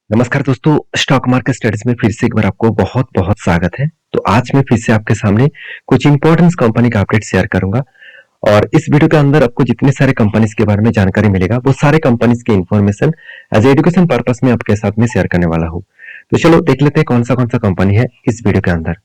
नमस्कार दोस्तों, stock market studies में फिर से एक बार आपको बहुत बहुत स्वागत है। तो आज मैं फिर से आपके सामने कुछ इंपॉर्टेंट कंपनी का अपडेट शेयर करूंगा और इस वीडियो के अंदर आपको जितने सारे कंपनीज के बारे में जानकारी मिलेगा वो सारे कंपनीज की इंफॉर्मेशन एज एजुकेशन पर्पस में आपके साथ में शेयर करने वाला हूँ। तो चलो देख लेते हैं कौन सा कंपनी है इस वीडियो के अंदर।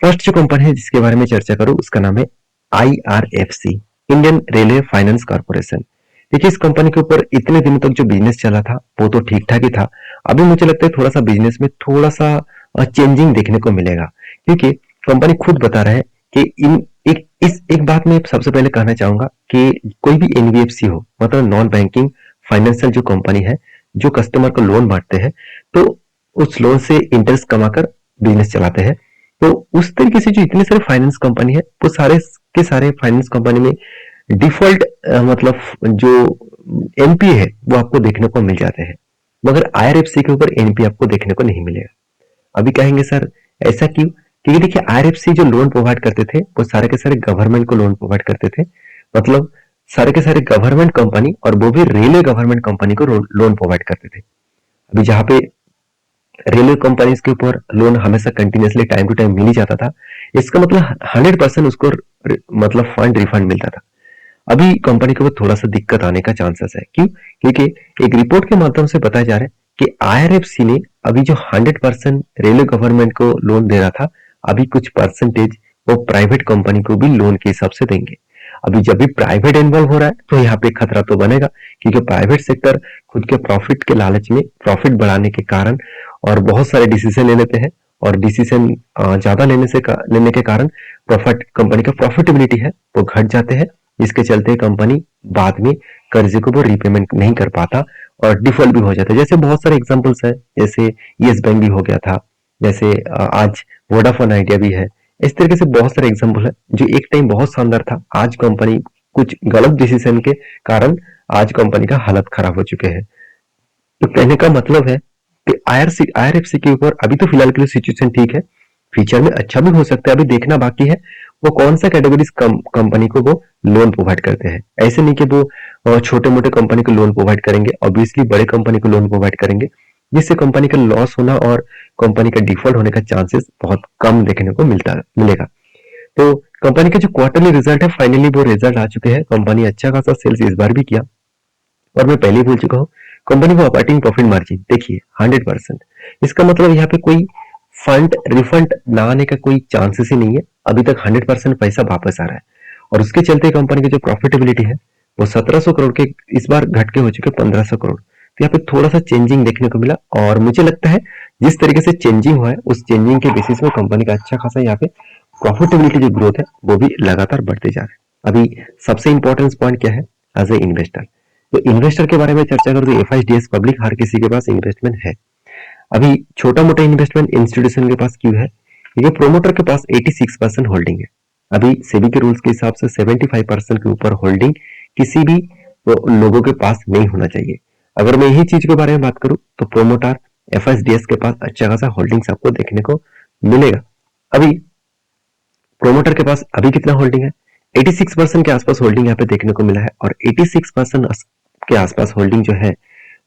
फर्स्ट जो कंपनी है जिसके बारे में चर्चा करूँ उसका नाम है IRFC, Indian railway finance corporation. देखिए इस कंपनी के ऊपर इतने दिनों तक जो बिजनेस चला था वो तो ठीक ठाक ही था। अभी मुझे लगता है थोड़ा सा बिजनेस में थोड़ा सा चेंजिंग देखने को मिलेगा, क्योंकि कंपनी खुद बता रहा है कि इन एक बात मैं सबसे पहले कहना चाहूंगा कि कोई भी एनबीएफसी हो, मतलब नॉन बैंकिंग फाइनेंशियल जो कंपनी है, जो कस्टमर को लोन बांटते हैं तो उस लोन से इंटरेस्ट कमाकर बिजनेस चलाते हैं। तो उस तरीके से जो इतने सारे फाइनेंस कंपनी है वो सारे के सारे फाइनेंस कंपनी में डिफॉल्ट मतलब जो एनपी है वो आपको देखने को मिल जाते हैं, मगर आईआरएफसी के ऊपर एनपी आपको देखने को नहीं मिलेगा। अभी कहेंगे सर ऐसा क्यों? क्योंकि देखिए आईआरएफसी जो लोन प्रोवाइड करते थे वो सारे के सारे गवर्नमेंट को लोन प्रोवाइड करते थे, मतलब सारे के सारे गवर्नमेंट कंपनी, और वो भी रेलवे गवर्नमेंट कंपनी को लोन प्रोवाइड करते थे। अभी जहाँ पे रेलवे कंपनीज के ऊपर लोन हमेशा कंटिन्यूसली टाइम टू टाइम मिल ही जाता था, इसका मतलब 100% उसको मतलब फंड रिफंड मिलता था। अभी कंपनी के ऊपर थोड़ा सा दिक्कत आने का चांसेस है। क्यों? क्योंकि एक रिपोर्ट के माध्यम से बताया जा रहा है कि आईआरएफसी ने अभी जो 100% रेलवे गवर्नमेंट को लोन दे रहा था, अभी कुछ परसेंटेज वो प्राइवेट कंपनी को भी लोन के हिसाब से देंगे। अभी जब भी प्राइवेट इन्वॉल्व हो रहा है तो यहाँ पे खतरा तो बनेगा, क्योंकि प्राइवेट सेक्टर खुद के प्रॉफिट के लालच में प्रॉफिट बढ़ाने के कारण और बहुत सारे डिसीजन ले लेते हैं, और डिसीजन ज्यादा लेने के कारण प्रॉफिट कंपनी का प्रॉफिटेबिलिटी है वो घट जाते हैं। इसके चलते कंपनी बाद में कर्जे को वो रीपेमेंट नहीं कर पाता और डिफॉल्ट भी हो जाता है। जैसे बहुत सारे एग्जांपल्स है, जैसे यस बैंक भी हो गया था, जैसे आज वोडाफोन आइडिया भी है। इस तरीके से बहुत सारे एग्जांपल है जो एक टाइम बहुत शानदार था, आज कंपनी कुछ गलत डिसीजन के कारण आज कंपनी का हालत खराब हो चुके हैं। तो कहने का मतलब है कि आईआरएफसी के ऊपर अभी तो फिलहाल के लिए सिचुएशन ठीक है, फ्यूचर में अच्छा भी हो सकता है। अभी देखना बाकी है वो कौन सा कैटेगरीज कंपनी को वो लोन प्रोवाइड करते हैं। ऐसे नहीं कि वो छोटे मोटे कंपनी को लोन प्रोवाइड करेंगे, ऑब्वियसली बड़े कंपनी को लोन प्रोवाइड करेंगे, जिससे कंपनी का लॉस होना और कंपनी का डिफॉल्ट होने का चांसेस बहुत कम देखने को मिलेगा। तो कंपनी का जो क्वार्टरली रिजल्ट है, फाइनली वो रिजल्ट आ चुके हैं। कंपनी अच्छा खासा सेल्स इस बार भी किया, और मैं पहले ही बोल चुका हूँ कंपनी को ऑपरेटिंग प्रॉफिट मार्जिन देखिए 100%। इसका मतलब यहाँ पे कोई फंड रिफंड ना आने का कोई चांसेस ही नहीं है। अभी तक 100% पैसा वापस आ रहा है, और उसके चलते कंपनी की जो प्रॉफिटेबिलिटी है वो 1700 करोड़ के इस बार घट के हो चुके 1500 करोड़। तो यहाँ पे थोड़ा सा चेंजिंग देखने को मिला, और मुझे लगता है जिस तरीके से चेंजिंग हुआ है उस चेंजिंग के बेसिस में कंपनी का अच्छा खासा यहाँ पे प्रॉफिटेबिलिटी जो ग्रोथ है वो भी लगातार बढ़ते जा रहा है। अभी सबसे इंपॉर्टेंट पॉइंट क्या है एज ए इन्वेस्टर? तो इन्वेस्टर के बारे में चर्चा करूं तो एफआईडीएस पब्लिक हर किसी के पास इन्वेस्टमेंट है। अभी छोटा मोटा इन्वेस्टमेंट इंस्टीट्यूशन के पास क्यों है? क्योंकि प्रोमोटर के पास 86% होल्डिंग है। अभी सेबी के रूल्स के हिसाब से 75% के ऊपर होल्डिंग किसी भी लोगों के पास नहीं होना चाहिए। अगर मैं यही चीज के बारे में बात करूं तो प्रोमोटर एफएसडीएस के पास अच्छा खासा होल्डिंग्स आपको देखने को मिलेगा। अभी प्रोमोटर के पास अभी कितना होल्डिंग है? 86% के आसपास होल्डिंग यहाँ पे देखने को मिला है, और 86% के आसपास होल्डिंग जो है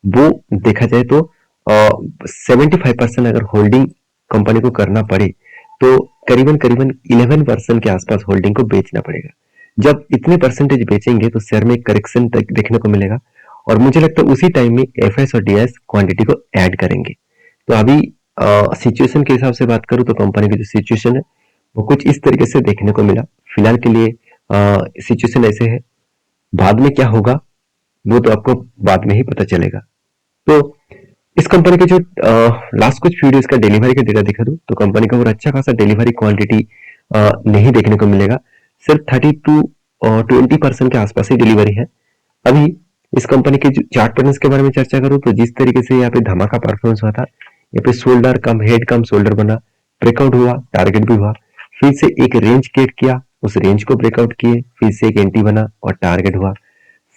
वो देखा जाए तो 75% अगर होल्डिंग कंपनी को करना पड़े तो करीबन करीबन 11% के आसपास होल्डिंग को बेचना पड़ेगा। जब इतने परसेंटेज बेचेंगे तो शेयर में एक करेक्शन देखने को मिलेगा, और मुझे लगता है उसी टाइम में एफएस और डीएस क्वांटिटी को ऐड करेंगे। तो अभी सिचुएशन के हिसाब से बात करूं तो कंपनी की जो सिचुएशन है वो कुछ इस तरीके से देखने को मिला। फिलहाल के लिए सिचुएशन ऐसे है, बाद में क्या होगा वो तो आपको बाद में ही पता चलेगा। तो इस कंपनी के जो लास्ट कुछ वीडियोस का डिलीवरी का डेटा दिखा दूं तो कंपनी का और अच्छा खासा डिलीवरी क्वांटिटी नहीं देखने को मिलेगा। सिर्फ 30 to 20% के आसपास ही डिलीवरी है। अभी इस कंपनी के जो चार्ट पैटर्न्स के बारे में चर्चा करूं तो जिस तरीके से यहाँ पे धमाका परफॉर्मेंस हुआ था, यहाँ पे शोल्डर कम हेड कम शोल्डर बना, ब्रेकआउट हुआ, टारगेट भी हुआ, फिर से एक रेंज क्रिएट किया, उस रेंज को ब्रेकआउट किए, फिर से एक एंटी बना और टारगेट हुआ।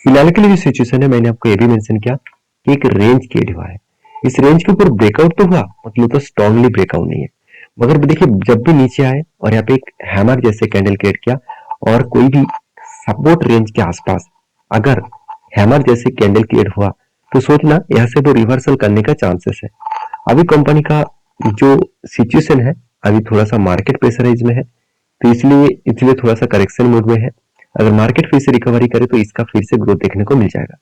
फिलहाल के लिए जो सिचुएशन है मैंने आपको ये भी मेंशन किया कि एक रेंज क्रिएट हुआ है। इस रेंज के ऊपर ब्रेकआउट तो हुआ, मतलब तो स्ट्रांगली ब्रेकआउट नहीं है, मगर देखिए जब भी नीचे आए और यहाँ पे एक हैमर जैसे कैंडल क्रिएट किया और कोई भी सपोर्ट रेंज के आसपास अगर हैमर जैसे कैंडल क्रिएट हुआ तो सोचना यहाँ से वो रिवर्सल करने का चांसेस है। अभी कंपनी का जो सिचुएशन है, अभी थोड़ा सा मार्केट प्रेशराइज में है, तो इसलिए थोड़ा सा करेक्शन मोड में है। अगर मार्केट फिर से रिकवरी करे तो इसका फिर से ग्रोथ देखने को मिल जाएगा।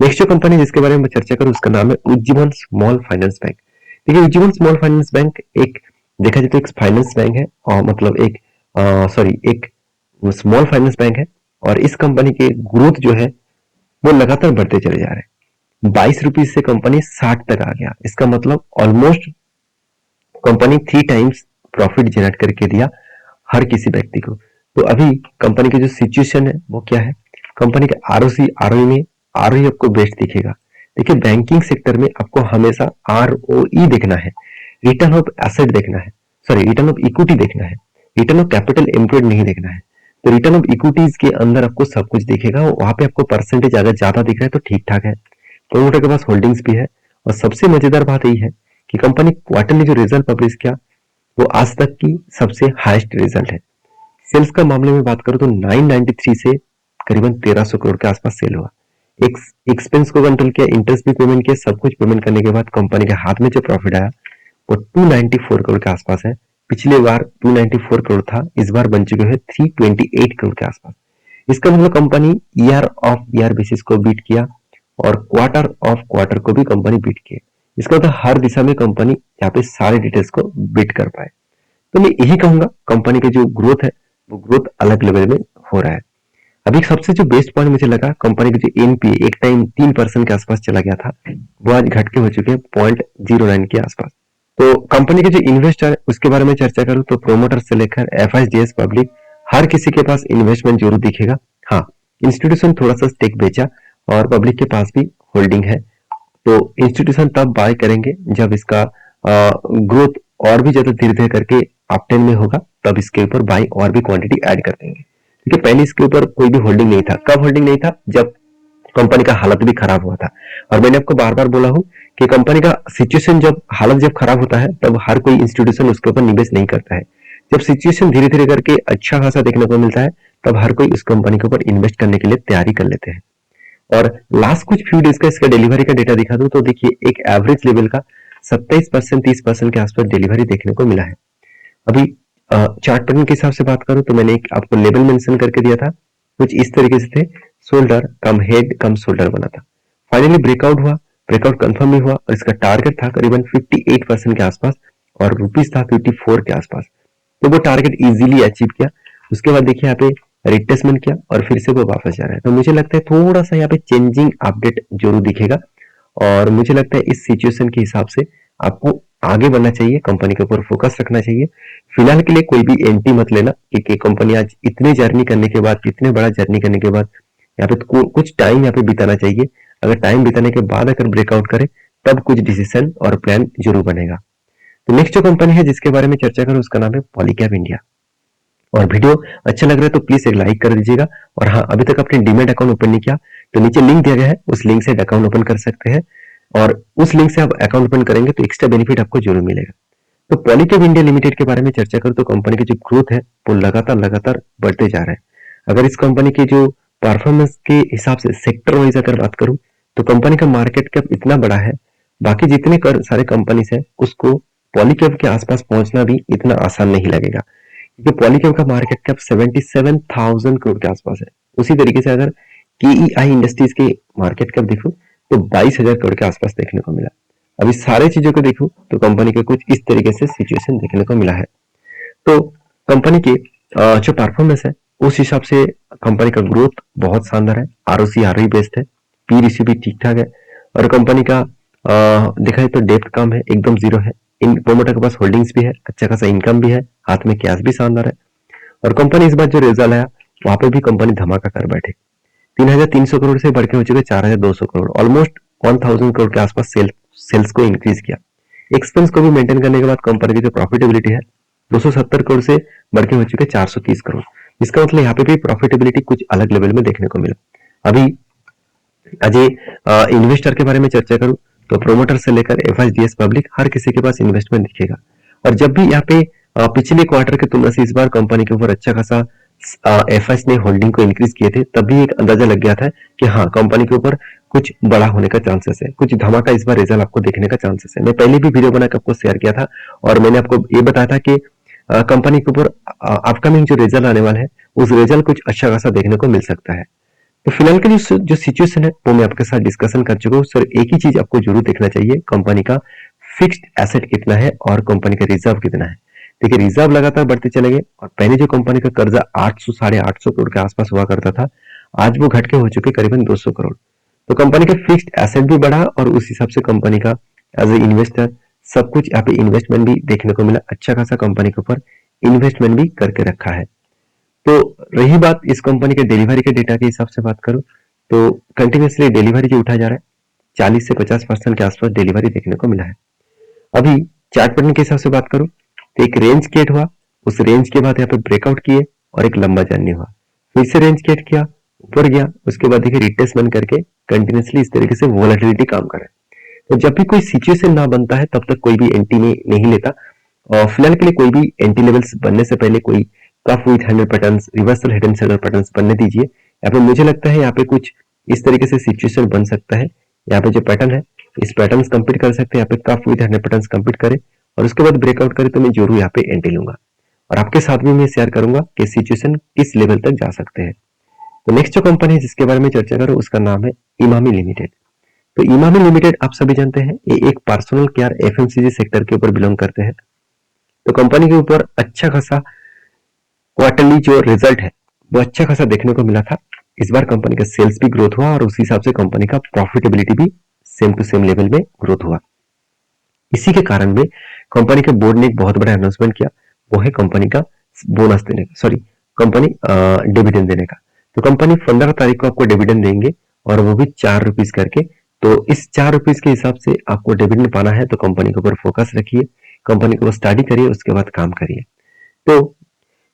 नेक्स्ट जो कंपनी जिसके बारे में मैं चर्चा करूं उसका नाम है उज्जीवन स्मॉल फाइनेंस बैंक। देखिए उज्जीवन स्मॉल फाइनेंस बैंक एक देखा जाए तो एक फाइनेंस बैंक है, और मतलब एक स्मॉल फाइनेंस बैंक है, और इस कंपनी के ग्रोथ जो है वो लगातार बढ़ते चले जा रहे हैं। 22 रुपीज से कंपनी 60 तक आ गया। इसका मतलब almost company 3 times profit generate करके दिया हर किसी व्यक्ति को। तो अभी कंपनी की जो सिचुएशन है वो क्या है, कंपनी के आरओसी आरओई में आरओई आपको बेस्ट दिखेगा। देखिए बैंकिंग सेक्टर में आपको हमेशा आरओई देखना है, रिटर्न ऑफ एसेट देखना है, सॉरी रिटर्न ऑफ इक्विटी देखना है, रिटर्न ऑफ कैपिटल एम्प्लॉयड नहीं देखना है। तो रिटर्न ऑफ इक्विटीज के अंदर आपको सब कुछ दिखेगा, वहां पे आपको परसेंटेज अगर ज्यादा दिख रहा है तो ठीक ठाक है। प्रोमोटर के पास होल्डिंग्स भी है, और सबसे मजेदार बात यही है कि कंपनी क्वार्टरली जो रिजल्ट पब्लिश किया वो आज तक की सबसे हाईएस्ट रिजल्ट है। सेल्स का मामले में बात करूं तो 993 से करीबन 1300 करोड़ के आसपास सेल हुआ। एक्सपेंस को कंट्रोल किया, इंटरेस्ट भी पेमेंट किया, सब कुछ पेमेंट करने के बाद कंपनी के हाथ में जो प्रॉफिट आया वो 294 करोड़ के आसपास है। पिछले बार 294 करोड़ था, इस बार बन चुके हैं 328 करोड़ के आसपास। इसका मतलब company year of year basis को बीट किया, और क्वार्टर ऑफ क्वार्टर को भी कंपनी बीट किया। इसका मतलब हर दिशा में कंपनी यहाँ पे सारे डिटेल्स को बीट कर पाए। तो मैं यही कहूंगा कंपनी के जो ग्रोथ है वो ग्रोथ अलग लेवल में हो रहा है। अभी सबसे जो बेस्ट पॉइंट मुझे लगा, कंपनी के जो एनपीए एक टाइम 3% के आसपास चला गया था, वो आज घट के हो चुके हैं 0.09 के आसपास। तो कंपनी के जो इन्वेस्टर है उसके बारे में चर्चा करूं तो प्रोमोटर से लेकर एफआईडीएस पब्लिक हर किसी के पास इन्वेस्टमेंट जरूर दिखेगा। हाँ, इंस्टीट्यूशन थोड़ा सा स्टेक बेचा और पब्लिक के पास भी होल्डिंग है। तो इंस्टीट्यूशन तब बाय करेंगे जब इसका ग्रोथ और भी ज्यादा धीरे धीरे करके अपटेन में होगा, तब इसके ऊपर बाई और भी क्वांटिटी ऐड कर देंगे। क्योंकि पहले इसके ऊपर कोई भी होल्डिंग नहीं था। कब होल्डिंग नहीं था? जब कंपनी का हालत भी खराब हुआ था। और मैंने आपको बार बार बोला हूं कि कंपनी का सिचुएशन जब खराब होता है तब हर कोई इंस्टीट्यूशन उसके ऊपर निवेश नहीं करता है। जब सिचुएशन धीरे धीरे करके अच्छा खासा देखने को मिलता है तब हर कोई इस कंपनी के ऊपर इन्वेस्ट करने के लिए तैयारी कर लेते हैं। और लास्ट कुछ फ्यू डेज का इसका डिलीवरी का डेटा दिखा दूं तो देखिए एक एवरेज लेवल का 27% 30% के आसपास डिलीवरी देखने को मिला है। अभी चार्ट पैटर्न के हिसाब से बात करूं तो मैंने एक आपको लेवल मेंशन करके दिया था, कुछ इस तरीके से थे, शोल्डर कम हेड कम शोल्डर बना था। फाइनली ब्रेकआउट हुआ, ब्रेकआउट कंफर्म भी हुआ, और इसका टारगेट था करीबन 58% के आसपास, और रुपीस था 54 के आसपास। तो वो टारगेट इजीली अचीव किया। उसके बाद देखिए यहाँ पे रिटेस्टमेंट किया और फिर से वो वापस जा रहा है। तो मुझे लगता है थोड़ा सा यहाँ पे चेंजिंग अपडेट जरूर दिखेगा, और मुझे लगता है इस सिचुएशन के हिसाब से आपको आगे बढ़ना चाहिए, कंपनी के ऊपर फोकस रखना चाहिए। फिलहाल के लिए कोई भी एंट्री मत लेना, क्योंकि कंपनी आज इतने जर्नी करने के बाद, इतने बड़ा जर्नी करने के बाद यहाँ पे कुछ टाइम यहाँ पे बिताना चाहिए। अगर टाइम बिताने के बाद अगर ब्रेकआउट करे तब कुछ डिसीजन और प्लान जरूर बनेगा। तो नेक्स्ट जो कंपनी है जिसके बारे में चर्चा करूं उसका नाम है पॉलीकैब इंडिया। और वीडियो अच्छा लग रहा है तो प्लीज एक लाइक कर दीजिएगा। और हाँ, अभी तक आपने डीमैट अकाउंट ओपन नहीं किया तो नीचे लिंक दिया गया है, उस लिंक से अकाउंट ओपन कर सकते हैं, और उस लिंक से आप अकाउंट ओपन करेंगे तो एक्स्ट्रा बेनिफिट आपको जरूर मिलेगा। तो पॉलीकैब इंडिया लिमिटेड के बारे में चर्चा करूं तो कंपनी की जो ग्रोथ है वो लगातार बढ़ते जा रहा है। अगर इस कंपनी की जो परफॉर्मेंस के हिसाब से सेक्टर वाइज अगर बात करूं तो कंपनी का मार्केट कैप इतना बड़ा है, बाकी जितने सारे कंपनीज है उसको पॉलीकैब के आसपास पहुंचना भी इतना आसान नहीं लगेगा, क्योंकि पॉलीकैब का मार्केट कैप 77,000 करोड़ के आसपास है। उसी तरीके से अगर केईआई इंडस्ट्रीज के मार्केट कैप देखूं तो 22,000 करोड़ के आसपास देखने को मिला। अभी सारे चीजों को देखूं तो कंपनी के कुछ इस तरीके से सिचुएशन देखने को मिला है। तो कंपनी के जो परफॉर्मेंस है उस हिसाब से कंपनी का ग्रोथ बहुत शानदार है, आरओसी आरओई बेस्ड है, पी रेशियो भी ठीक ठाक है, और कंपनी का देखा जाए तो डेप्थ कम है, एकदम जीरो है। इन प्रोमोटर के पास होल्डिंग्स भी है, अच्छा खासा इनकम भी है, हाथ में कैश भी शानदार है, और कंपनी इस बार जो रिजल्ट आया वहां पे भी कंपनी धमाका कर बैठे। 3,300 करोड़ से बढ़ के हो चुके 4,200 करोड़, ऑलमोस्ट 1,000 करोड़ के आसपास सेल्स को इंक्रीज किया। एक्सपेंस को भी मेंटेन करने के बाद कंपनी की जो प्रॉफिटेबिलिटी है 270 करोड़ से बढ़ के हो चुके 430 करोड़। इसका मतलब यहाँ पे भी प्रॉफिटेबिलिटी कुछ अलग लेवल में देखने को मिला। अभी अजय इन्वेस्टर के बारे में चर्चा करूं तो प्रोमोटर से लेकर एफआईडीएस पब्लिक हर किसी के पास इन्वेस्टमेंट दिखेगा। और जब भी यहाँ पे पिछले क्वार्टर की तुलना से इस बार कंपनी के ऊपर अच्छा खासा एफएस ने होल्डिंग को इंक्रीज किए थे, तब भी एक अंदाजा लग गया था कि हाँ कंपनी के ऊपर कुछ बड़ा होने का चांसेस है, कुछ धमाका इस बार रिजल्ट आपको देखने का चांसेस है। मैं पहले भी वीडियो बनाकर आपको शेयर किया था और मैंने आपको ये बताया था कि कंपनी के ऊपर अपकमिंग जो रिजल्ट आने वाला है उस रिजल्ट कुछ अच्छा खासा देखने को मिल सकता है। तो फिलहाल के लिए जो सिचुएशन है वो मैं आपके साथ डिस्कशन कर चुका हूँ सर। एक ही चीज आपको जरूर देखना चाहिए, कंपनी का फिक्स्ड एसेट कितना है और कंपनी का रिजर्व कितना है। देखिए रिजर्व लगातार बढ़ते चले गए और पहले जो कंपनी का कर्जा 800 साढ़े 800 करोड़ के आसपास हुआ करता था, आज वो घट के हो चुके करीबन 200 करोड़। तो कंपनी का फिक्स्ड एसेट भी बढ़ा और उस हिसाब से कंपनी का एज ए इन्वेस्टर सब कुछ यहाँ पे इन्वेस्टमेंट भी देखने को मिला, अच्छा खासा कंपनी के ऊपर इन्वेस्टमेंट भी करके रखा है। तो रही बात इस कंपनी के डिलीवरी के डेटा के हिसाब से बात करूं तो कंटिन्यूसली डिलीवरी जो उठा जा रहा है 40 से 50% के आसपास डिलीवरी देखने को मिला है। अभी चार्ट पैटर्न के हिसाब से बात करूं तो एक रेंज क्रिएट हुआ, उस रेंज के बाद यहाँ पे ब्रेकआउट किए और एक लंबा जर्नी हुआ, फिर से रेंज क्रिएट किया, ऊपर गया, उसके बाद देखिए रिट्रेसमेंट करके कंटिन्यूसली इस तरीके से वोलेटिलिटी काम कर रहा है। तो जब भी कोई सिचुएशन ना बनता है तब तक कोई भी एंटी नहीं लेता और फिलहाल के लिए कोई भी एंटी लेवल्स बनने से पहले कोई cup with handle patterns, reversal head and shoulder patterns बनने दीजिए। यहाँ पे मुझे लगता है यहाँ पे कुछ इस तरीके से सिचुएशन बन सकता है। यहाँ पे जो पैटर्न है इस पैटर्न्स कंप्लीट कर सकते हैं, यहाँ पे कफ विथ हैंडल पैटर्न्स कंप्लीट करे और उसके बाद ब्रेकआउट करे तो मैं जरूर यहाँ पे एंट्री लूंगा और आपके साथ भी मैं शेयर करूंगा कि सिचुएशन किस लेवल तक जा सकते हैं। तो नेक्स्ट जो कंपनी है जिसके बारे में चर्चा करूं उसका नाम है इमामी लिमिटेड। तो इमामी लिमिटेड आप सभी जानते हैं ये एक पर्सनल केयर एफएमसीजी सेक्टर के ऊपर बिलोंग करते हैं। तो कंपनी के ऊपर अच्छा खासा क्वार्टरली जो रिजल्ट है वो अच्छा खासा देखने को मिला था। इस बार कंपनी का सेल्स भी ग्रोथ हुआ और उस हिसाब से कंपनी का प्रॉफिटेबिलिटी भी सेम टू सेम लेवल में ग्रोथ हुआ। इसी के कारण में कंपनी के बोर्ड ने एक बहुत बड़ा अनाउंसमेंट किया, वो है कंपनी का बोनस देने का, सॉरी कंपनी डिविडेंड देने का। तो कंपनी 15 तारीख को आपको डिविडेंड देंगे और वो भी 4 रुपीज करके। तो इस 4 रुपीज के हिसाब से आपको डिविडेंड पाना है तो कंपनी के ऊपर फोकस रखिए, कंपनी को स्टडी करिए, उसके बाद काम करिए। तो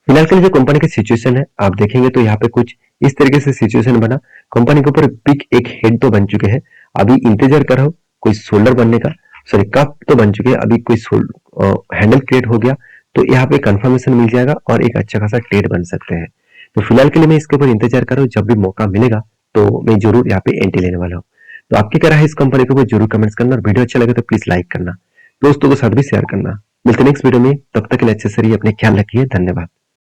फिलहाल के लिए जो कंपनी की सिचुएशन है आप देखेंगे तो यहाँ पे कुछ इस तरीके से सिचुएशन बना, कंपनी के ऊपर पिक एक हेड तो बन चुके हैं, अभी इंतजार कर रहा हो कोई शोल्डर बनने का, सॉरी कप तो बन चुके हैं, अभी कोई हैंडल क्रिएट हो गया तो यहाँ पे कंफर्मेशन मिल जाएगा और एक अच्छा खासा ट्रेड बन सकते हैं। तो फिलहाल के लिए मैं इसके ऊपर इंतजार कर रहा हूँ, जब भी मौका मिलेगा तो मैं जरूर यहाँ पे एंट्री लेने वाला हूँ। तो आपकी क्या राय है इस कंपनी के ऊपर जरूर कमेंट्स करना और वीडियो अच्छा लगे तो प्लीज लाइक करना, दोस्तों के साथ भी शेयर करना। मिलते नेक्स्ट वीडियो में, तब तक के लिए अच्छे से रहिए, अपने ख्याल रखिए, धन्यवाद।